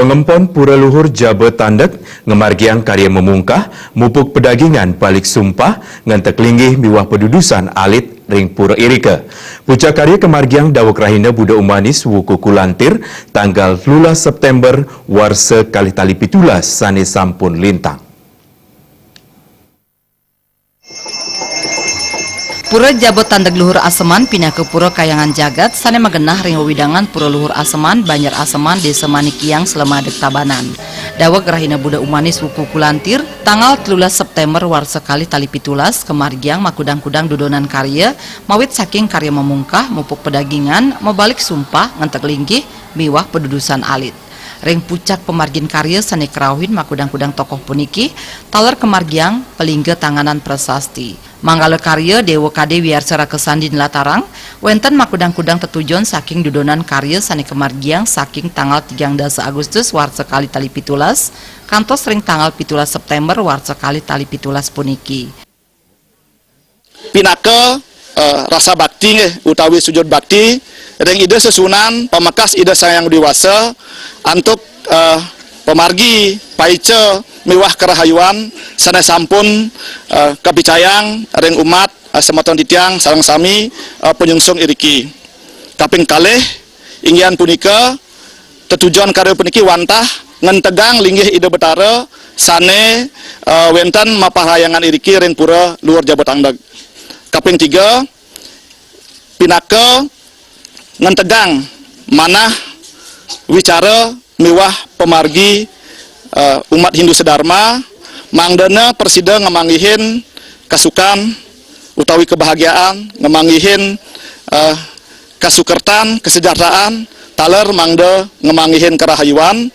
Pangempon Pura Luhur Jabe Tandek ngemargiang karya memungkah mupuk pedagingan balik sumpah ngantek linggih miwah pedudusan alit ring Pura Irike. Pucak karya kemargiang dawak rahina Buda Umanis wuku kulantir tanggal 12 September warse kali tali pitulas sane sampun lintang. Pura Jabe Tandek Luhur Aseman pindah ke Pura Kayangan Jagat sane magenah ring widangan Pura Luhur Aseman Banjar Aseman Desa Manikiang selama dek tabanan. Dawak rahina Buda Umanis wuku kulantir tanggal 13 September warsa kali tali pitulas kemargiang makudang-kudang dudonan karya mawit saking karya memungkah mupuk pedagingan mebalik sumpah ngantek linggih miwah pedudusan alit. Ring pucak pemargin karya sane kerawin makudang-kudang tokoh puniki taler kemargiang pelingge tanganan prasasti. Manggala karya Dewa Kade wiar sera kesandin latarang wenten makudang-kudang tetujon saking dudonan karya sane kemargiang saking tanggal 13 Agustus warsa kali tali pitulas kantos ring tanggal pitulas September warsa kali tali pitulas puniki. Pinake rasa bakti utawi sujud bakti ring ide sesunan pemakas ide sayang diwasa antuk pemargi paice miwah kerahayuan sana sampun kapicayang ring umat semeton titiang sareng sami penyungsung iriki kaping kalih inggian punika tetujuan karya puniki wantah ngentegang linggih ide betara sane wenten mapahayangan iriki ring Pura Luhur Jabe Tandek. Kaping 3 pinake ngentegang manah wicara miwah pemargi umat Hindu sedharma mangdana persida ngemanggihin kasukan utawi kebahagiaan ngemanggihin kasukertan kesejahteraan taler mangde ngemanggihin kerahayuan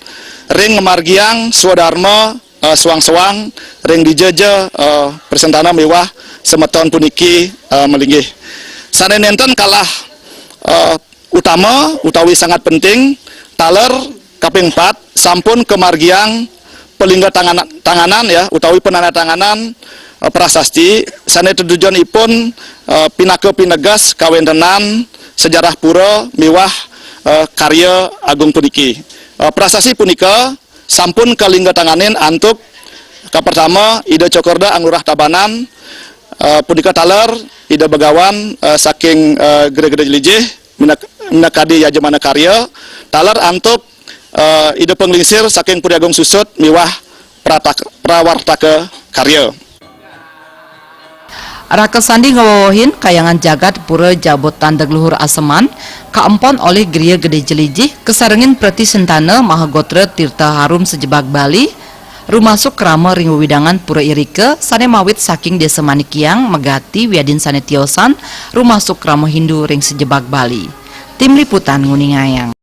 ring ngemargiang swadharma suang-suang ring dijeje presentana miwah semeton puniki melinggih sane nenten kalah utama utawi sangat penting taler kaping 4 sampun kemargiang pelingga tanganan ya utawi penandatanganan prasasti sane tujuanipun pinake pinegas kawentenan sejarah pura miwah karya agung puniki. Prasasti punika sampun kalingga tanganin antuk pertama ide cokorda anglurah tabanan punika taler ide begawan saking gede-gede jelijih minakadi yajemana karya taler antuk ide penglingsir saking Puri Agung Susut miwah prawartaka karya. Rakesandi ngawawahin kayangan jagat Pura Jabe Tandek Luhur Aseman kaempon oleh Gria Gede Jelijih kesarengin preti sentana Mahagotre Tirta Harum sejebak Bali rumasuk krama ring widangan Pura Irike sane mawit saking Desa Manikiang Megati wiadin sane tiosan rumasuk krama Hindu ring sejebak Bali. Tim liputan Nguningayang.